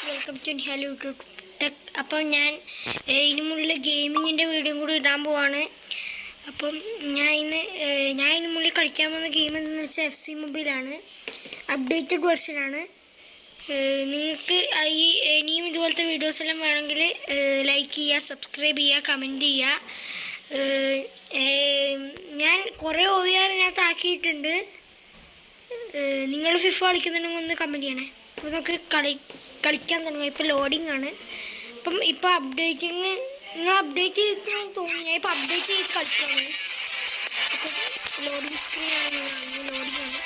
Welcome to hello YouTube tech. അപ്പം ഞാൻ ഇതിനുള്ളിൽ ഗെയിമിങ്ങിൻ്റെ വീഡിയോ കൂടി ഇടാൻ പോവാണ്. അപ്പം ഞാൻ ഇതിനുള്ളിൽ കളിക്കാൻ പോകുന്ന ഗെയിം എന്താണെന്ന് വെച്ചാൽ FC മൊബൈലാണ്. അപ്ഡേറ്റഡ് വെർഷനാണ്. നിങ്ങൾക്ക് ഇനിയും ഇതുപോലത്തെ വീഡിയോസ് എല്ലാം വേണമെങ്കിൽ ലൈക്ക് ചെയ്യുക, സബ്സ്ക്രൈബ് ചെയ്യുക, കമൻറ്റ് ചെയ്യുക. ഞാൻ കുറേ OVR ഇതിനകത്ത് ആക്കിയിട്ടുണ്ട്. നിങ്ങൾ ഫിഫ കളിക്കുന്നുണ്ടെങ്കിൽ ഒന്ന് കമൻറ്റ് ചെയ്യണേ. അപ്പോൾ നമുക്ക് കളിക്കാൻ തുടങ്ങും. ഇപ്പോൾ ലോഡിങ് ആണ്. അപ്പം ഇപ്പോൾ അപ്ഡേറ്റിങ് നിങ്ങൾ അപ്ഡേറ്റ് ചെയ്തെന്ന് തോന്നുന്നു. ഞാൻ ഇപ്പോൾ അപ്ഡേറ്റ് ചെയ്ത് കളിക്കുകയാണ്. അപ്പം ലോഡിങ് സ്ക്രീനാണ്, ലോഡിങ് ആണ്.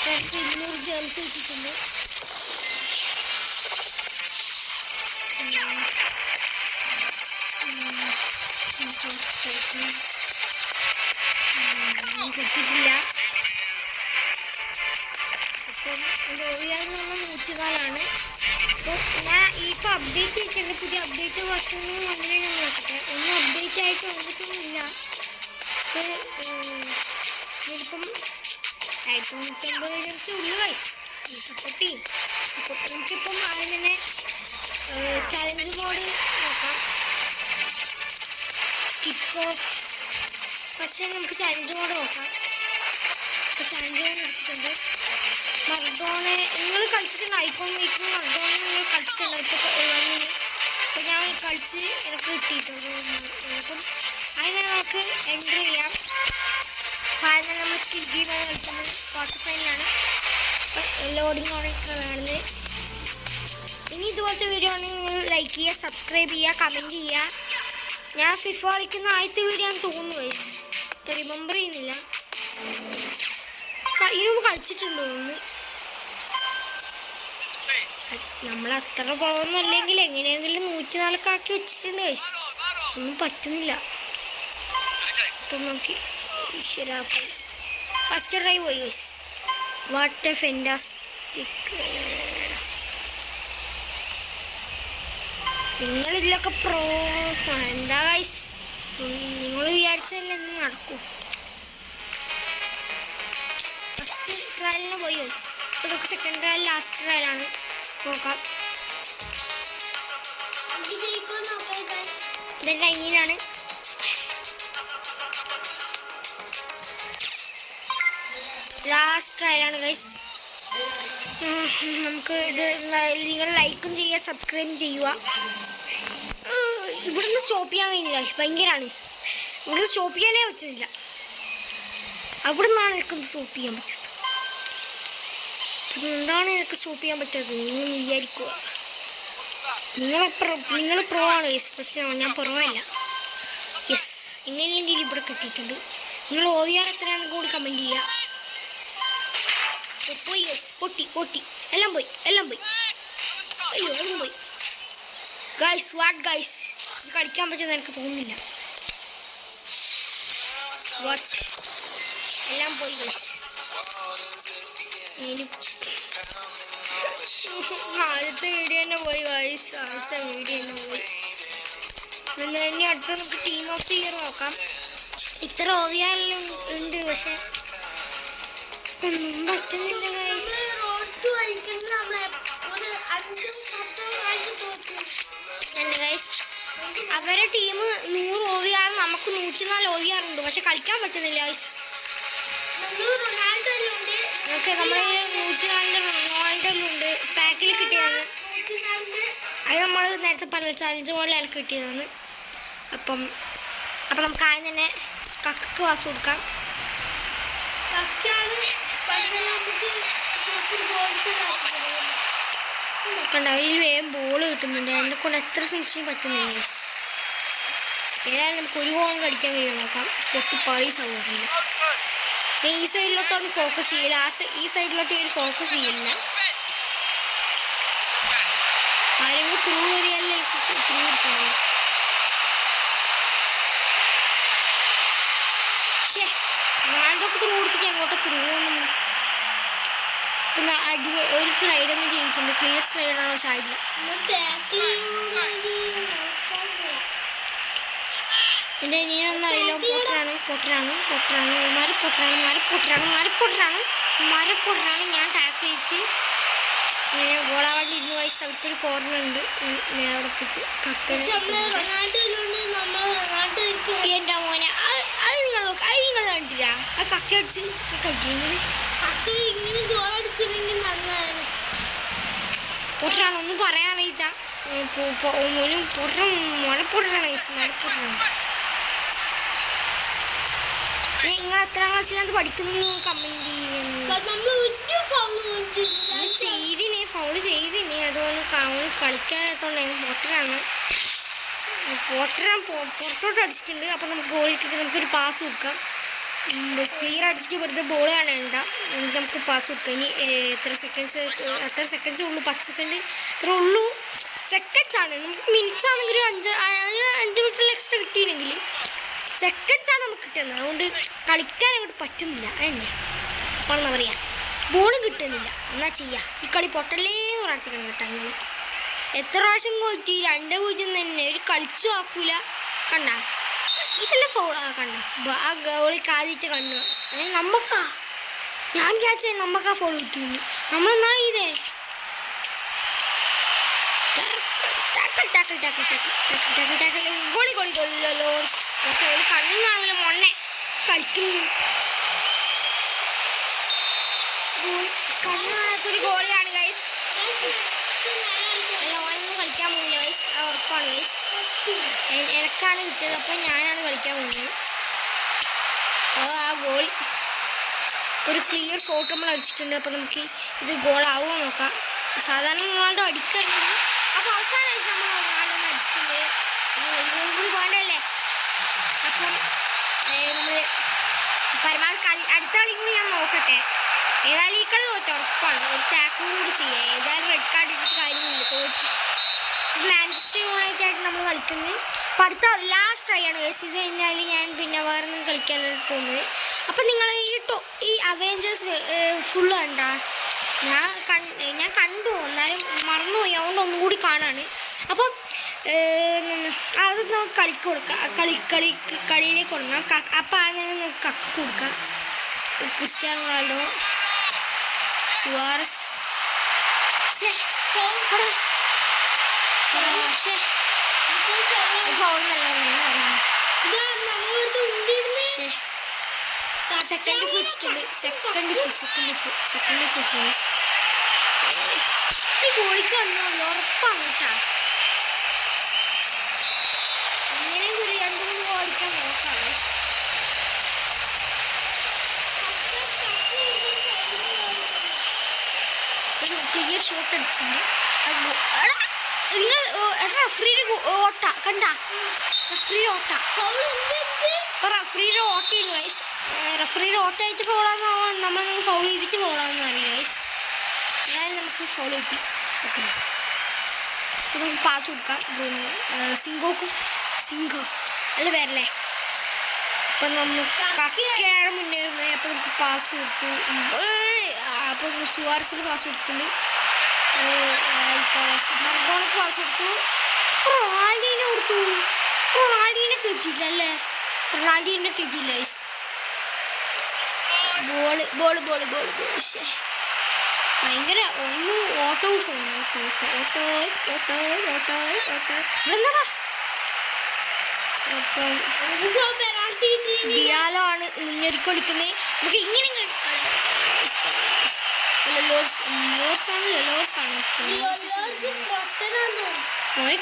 കുറച്ച് 200 ജേംസ് ഇട്ടിട്ടുണ്ട്. കിട്ടിയിട്ടില്ല. അപ്പം ലോറിയാന്ന് പറഞ്ഞാൽ 104. അപ്പോൾ ഞാൻ ഇപ്പോൾ അപ്ഡേറ്റ് ചെയ്തിട്ടുണ്ട്. പുതിയ അപ്ഡേറ്റ് വർഷങ്ങൾ വന്നിട്ട് ഞാൻ നോക്കട്ടെ. ഒന്നും അപ്ഡേറ്റ് ആയിട്ട് വന്നിട്ടൊന്നുമില്ല. ഇതിപ്പം 150 ജേംസ് ഉള്ളു ഗൈസ്. സപ്പോർട്ട് ചെയ്യും. അപ്പോൾ നമുക്കിപ്പം ആദ്യം തന്നെ ചലഞ്ച് മോഡ് നോക്കാം. കിക്ക് ഓഫ് ഫസ്റ്റ് നമുക്ക് ചലഞ്ച് മോഡ് നോക്കാം. അപ്പോൾ ചലഞ്ച് മോഡ് എടുത്തിട്ടുണ്ട്. മർഡോണെ നിങ്ങൾ കളിച്ചിട്ടുണ്ട്. ഐക്കോൺ മേക്കിങ് മർഡോണെ നിങ്ങൾ കളിച്ചിട്ടുണ്ട്. ഇപ്പോൾ ഞാൻ കളിച്ച് എനിക്ക് കിട്ടിയിട്ടുണ്ട്. അപ്പം അതിനെ നമുക്ക് എൻ്റർ ചെയ്യാം. അപ്പോൾ അതിനെ നമ്മൾ സ്വിഗ്ഗിയിലാണ് കളിക്കുന്നത്. ക്വാർട്ടർ ഫൈനലാണ്. ലോഡിങ് ഓണൊക്കെ കാണുന്നത്. ഇനി ഇതുപോലത്തെ വീഡിയോ ആണെങ്കിൽ നിങ്ങൾ ലൈക്ക് ചെയ്യുക, സബ്സ്ക്രൈബ് ചെയ്യുക, കമൻറ്റ് ചെയ്യുക. ഞാൻ ഫിഫ കളിക്കുന്ന ആദ്യത്തെ വീഡിയോ ഞാൻ തോന്നുന്നു വയസ്സ് റിമെമ്പർ ചെയ്യുന്നില്ല. ഇതിന് കളിച്ചിട്ടുണ്ടോ ഒന്ന്. നമ്മൾ അത്ര കുളമൊന്നുമല്ലെങ്കിൽ എങ്ങനെയെങ്കിലും 104 ആക്കി വെച്ചിട്ടുണ്ട് വയസ്സ്. ഒന്നും പറ്റുന്നില്ല. അപ്പം നോക്കി ഫസ്റ്റ് ട്രൈ പോയി വയസ്സ്. What a fantastic. നിങ്ങളിതിലൊക്കെ പ്രോ എന്താ ഗൈസ്, നിങ്ങൾ വിചാരിച്ചല്ലേ ഇന്ന് നടക്കും. ഫസ്റ്റ് ട്രയലിന് പോയി ഗൈസ്. ഇതൊക്കെ സെക്കൻഡ് ട്രയൽ, ലാസ്റ്റ് ട്രയലാണ്. നോക്കാം. ഇതിൻ്റെ അനിയനാണ്. ലാസ്റ്റ് ട്രയലാണ് ഗൈസ്. നമുക്ക് ഇത് നിങ്ങൾ ലൈക്കും ചെയ്യുക, സബ്സ്ക്രൈബും ചെയ്യുക. ഇവിടുന്ന് സ്റ്റോപ്പ് ചെയ്യാൻ കഴിയുന്നില്ല. ഭയങ്കരമാണ്. ഇവിടുന്ന് സ്റ്റോപ്പ് ചെയ്യാനേ പറ്റുന്നില്ല. അവിടെ നിന്നാണ് എനിക്കൊന്ന് സ്റ്റോപ്പ് ചെയ്യാൻ പറ്റുന്നത്. എന്താണ് എനിക്ക് സ്റ്റോപ്പ് ചെയ്യാൻ പറ്റാത്തത് നിങ്ങൾ വിചാരിക്കുക. നിങ്ങൾ പ്രോ ആണ് യെസ്, പക്ഷെ ഞാൻ പ്രോ-അല്ല. യെസ്, ഇങ്ങനെയെങ്കിൽ ഇവിടെ കിട്ടിയിട്ടുണ്ട്. നിങ്ങൾ OVR എത്രയാണെന്ന് കൂടി കമൻറ്റ് ചെയ്യുക. പോയി യെസ്, പൊട്ടി എല്ലാം പോയി. അയ്യോ അതും പോയി ഗൈസ്. വാട്ട് ഗൈസ്, ഇത് കളിക്കാൻ പറ്റുമെന്ന് എനിക്ക് തോന്നുന്നില്ല. വാട്ട് എല്ലാം പോയി ഗൈസ്. ആദ്യത്തെ വീഡിയോ തന്നെ പോയി ഗൈസ്. ഇനി അടുത്ത നമുക്ക് ടീം ഓഫ് ദി ഇയർ നോക്കാം. ഇത്ര OVR ഉണ്ട്, പക്ഷെ ഒന്നും പറ്റുന്നില്ല ഗൈസ്. അവരുടെ ടീം 100 OVR, നമുക്ക് 104 OVR ഉണ്ട്, പക്ഷെ കളിക്കാൻ പറ്റുന്നില്ല ഗൈസ്. ഓക്കെ, നമ്മുടെ 104 റൊണാൾഡോയിലുണ്ട്. പാക്കിൽ കിട്ടിയതാണ്. അത് നമ്മൾ നേരത്തെ പറഞ്ഞ ചലഞ്ച് മോഡിലാണ് കിട്ടിയതാണ്. അപ്പം നമുക്ക് ആദ്യം തന്നെ കക്കക്ക് വാസ് കൊടുക്കാം. നോക്കണ്ട, അതിൽ വേഗം ബോൾ കിട്ടുന്നുണ്ട്. എന്നെ കൊണ്ട് എത്ര ശ്രമിച്ചാലും പറ്റുന്നില്ല ഗൈസ്. ഏതായാലും നമുക്ക് ഒരു ഗോളും കളിക്കാൻ കഴിയും. നോക്കാം. പൊട്ടിപ്പാളി സൗകര്യമില്ല. ഈ സൈഡിലോട്ടൊന്ന് ഫോക്കസ് ചെയ്യില്ല. ഈ സൈഡിലോട്ട് ഒരു ഫോക്കസ് ചെയ്യില്ല. ആരെങ്കിലും ത്രൂ കയറിയാലേ എനിക്ക് ത്രൂ എടുക്കണം. ശേ, റൊണാൾഡോക്ക് ത്രൂ കൊടുത്തിട്ട് എങ്ങോട്ട് ത്രൂ ഒന്നും. പിന്നെ ഒരു സ്ലൈഡൊന്നും ചെയ്തിട്ടുണ്ട്. ക്ലിയർ സ്ലൈഡാണോ സൈഡിൽ. എൻ്റെ അനിയനൊന്നും അറിയില്ല. പൊട്ടറാണ് ഞാൻ ടാക്കിൾ ചെയ്തിട്ട് ഇങ്ങനെ ഗോളാവാണ്ടി ഇരുന്ന് വയസ്സ് അവർക്കൊരു കോർണർ ഉണ്ട്. അവിടെ പോയിട്ട് എൻ്റെ മോനെ അത് നിങ്ങൾ നോക്കുക. അത് നിങ്ങൾ കണ്ടില്ല ആ കക്ക അടിച്ച് പൊട്ടറാണ്. ഒന്നും പറയാൻ അറിയില്ല. മോനും മഴപ്പൊട്ടറാണ്. നിങ്ങൾ എത്രാം ക്ലാസ്സിനകത്ത് പഠിക്കുന്നു കമന്റ് ചെയ്തിനെ ഫൗള് ചെയ്തിനെ. അതുകൊണ്ട് കളിക്കാനാത്തോണ്ടായിരുന്നു. പുറത്തോട്ട് അടിച്ചിട്ടുണ്ട്. അപ്പം നമുക്ക് ഗോൾ ഇട്ടിട്ട് നമുക്കൊരു പാസ് കൊടുക്കാം. ക്ലിയർ അടിച്ചിട്ട് വെറുതെ ബോൾ കാണണ്ട. നമുക്ക് പാസ് കൊടുക്കാം. ഇനി എത്ര സെക്കൻഡ്സ് ഉള്ളൂ? 10 സെക്കൻഡ് ഇത്ര ഉള്ളൂ. സെക്കൻഡ്സ് ആണ്. നമുക്ക് മിനിറ്റ്സ് ആണെങ്കിൽ ഒരു 5 മിനിറ്റിൽ എക്സ്ട്രാ കിട്ടിയില്ലെങ്കിൽ സെക്കൻഡ്സ് ആണ് നമുക്ക് കിട്ടുന്നത്. അതുകൊണ്ട് കളിക്കാൻ അങ്ങോട്ട് പറ്റുന്നില്ല. അതന്നെ എന്താ പറയുക, ബോൾ കിട്ടുന്നില്ല. എന്നാ ചെയ്യാ, ഈ കളി പൊട്ടല്ലേന്ന് പ്രാർത്ഥിക്കണം കേട്ടോ. നിങ്ങൾ എത്ര പ്രാവശ്യം പോയിട്ട് 2-0 തന്നെ ഒരു കളിച്ചു ആക്കൂല. കണ്ട ഇതെല്ലാം ഫൗൾ കണ്ട ആ ഗോളി കാതിട്ട് കണ്ടു. നമ്മക്കാ ഞാൻ വിചാരിച്ച നമ്മക്കാ ഫൗൾ കിട്ടിയിരുന്നു. നമ്മളെന്നാണ് ഇതേ കണ്ണാണല്ലോ മൊണ്ണെ കളിക്കുന്നു. കണ്ണാത്തൊരു ഗോളിയാണ് ഗൈസ്. ഓനൊന്നും കളിക്കാൻ പോകുന്നില്ല ഗൈസ്, ഉറപ്പാണ് ഗൈസ്. എനിക്കാണ് കിട്ടിയത്, അപ്പം ഞാനാണ് കളിക്കാൻ പോകുന്നത്. ആ ഗോളി ഒരു ക്ലിയർ ഷോട്ട് നമ്മൾ അടിച്ചിട്ടുണ്ട്. അപ്പം നമുക്ക് ഇത് ഗോളാവുമോ നോക്കാം. സാധാരണ റൊണാൾഡോ അടിക്കാറുണ്ട്. അപ്പോൾ അവസാനമായിട്ട് നമ്മൾ റൊണാൾഡോ അടിച്ചിട്ടുണ്ട്. ഒരു ഗോൾ കൂടി വേണ്ടല്ലേ. അപ്പം നമ്മൾ പരമാവധി അടുത്ത കളി കൂടി ഞാൻ നോക്കട്ടെ. ഏതായാലും ഈ കളി തോറ്റ ഉറപ്പാണ്. ഒരു ടാക്കിൾ കൂടി ചെയ്യാം. ഏതായാലും റെഡ് കാർഡ് ഇട്ടിട്ട് കാര്യമില്ല, തോറ്റ്. മാഞ്ചസ്റ്റർ യുണൈറ്റഡ് ആയിട്ട് നമ്മൾ കളിക്കുന്നത്. അപ്പം അടുത്ത ലാസ്റ്റ് ട്രൈ ആണ് ഗൈസ്. ഇത് കഴിഞ്ഞാൽ ഞാൻ പിന്നെ വേറെ ഒന്നും കളിക്കാനാണ് പോകുന്നത്. അപ്പം നിങ്ങൾ ഈ അവെഞ്ചേഴ്സ് ഫുള്ള് കണ്ടാ? ഞാൻ കണ്ടു, എന്നാലും മറന്നുപോയി. അതുകൊണ്ട് ഒന്നും കൂടി കാണാണ്. അപ്പം അത് നമുക്ക് കളിക്ക് കൊടുക്കാം. കളിയിലേക്ക് കൊടുക്കാം. അപ്പം അതിന് നമുക്ക് കക്ക് കൊടുക്കാം. Cristiano Ronaldo, സുവാറസ്. സെക്കൻഡ് ഗോളിക്ക് വന്നല്ലോ ഉറപ്പാണ് കേട്ടാ. എങ്ങനെയും ഒരു 2-3 ഗോളിക്കാൻ നോക്കാം. ക്ലിയർ ഷോട്ട് അടിച്ചിട്ടുണ്ട്. നിങ്ങൾ റഫറിയുടെ ഓട്ട കണ്ട, റഫറിയുടെ ഓട്ട ഗൈസ്. റഫറിയുടെ ഓട്ട ആയിട്ട് ഫോളാന്ന് നമ്മൾ ഫൗൾ ചെയ്തിട്ട് ഫോളാന്ന് അറിയാം ഗൈസ്. എന്നാലും നമുക്ക് ഫോൾ കിട്ടി. ഓക്കെ, നമുക്ക് പാസ് കൊടുക്കാം. സിംഗോ അല്ല പേരല്ലേ. അപ്പം നമ്മൾ കക്കയാണ് മുന്നേറുന്നത്. അപ്പം നമുക്ക് പാസ് കൊടുത്തു. അപ്പം സുവാർസിന് പാസ് കൊടുത്തിട്ടുണ്ട്. മർഡോണക്ക് പാസ് കൊടുത്തു. റൊണാൾഡീനെ കൊടുത്തു. റൊണാൾഡീനെ കെറ്റില്ല അല്ലേ. റൊണാൾഡീനെ കെറ്റില്ല ഗൈസ്. ബോള് ഭയങ്കര ഒന്നും ഓട്ടോ ഡിയാലോ ആണ് മുന്നേറിക്കൊടുക്കുന്നത്. നമുക്ക് ഇങ്ങനെ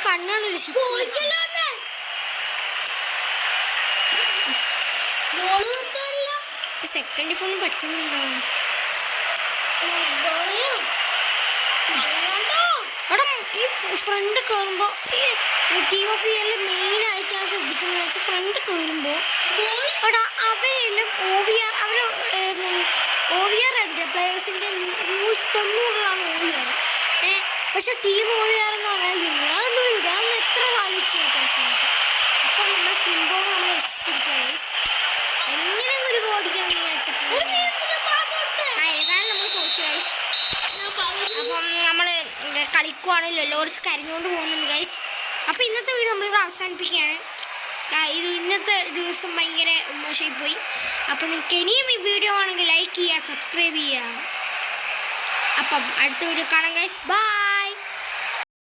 കണ്ണാണല്ലോ സെക്കൻഡ് ഫോൺ പറ്റുന്നുണ്ടോ? അവിടെ ഈ ഫ്രണ്ട് കയറുമ്പോൾ ഈ ടീം ഓഫ് ദി ഇയറിൽ മെയിനായിട്ട് ഞാൻ ശ്രദ്ധിക്കുന്നത് വെച്ചാൽ ഫ്രണ്ട് കയറുമ്പോൾ അവിടെ അവരെല്ലാം OVR ഉണ്ട് പ്ലേയേഴ്സിൻ്റെ 190 OVR. പക്ഷെ ടീം OVR എന്ന് പറഞ്ഞാൽ അതൊന്നും വരില്ല. അതൊന്നും എത്ര ആലോചിച്ച് കളിച്ചാൽ. അപ്പം നമ്മൾ ഫുട്ബോൾ നമ്മൾ രക്ഷിച്ചിരിക്കുകയാണ്. എങ്ങനെ ഒരു ഓടിക്കണം വിചാരിച്ചപ്പോൾ ഏതായാലും നമ്മൾ തോറ്റു ഗൈസ്. അപ്പം നമ്മൾ കളിക്കുവാണല്ലോ. ലോർഡ്സ് കരഞ്ഞുകൊണ്ട് പോകുന്നുണ്ട് ഗൈസ്. അപ്പം ഇന്നത്തെ വീഡിയോ നമ്മളിവിടെ അവസാനിപ്പിക്കുകയാണ്. ഇത് ഇന്നത്തെ ദിവസം ഭയങ്കര മോശമായി പോയി. അപ്പം നിങ്ങൾക്ക് ഇനിയും ഈ വീഡിയോ ആണെങ്കിൽ ലൈക്ക് ചെയ്യുക, സബ്സ്ക്രൈബ് ചെയ്യുക. അപ്പം അടുത്ത വീഡിയോ കാണാം ഗൈസ്. ബൈ.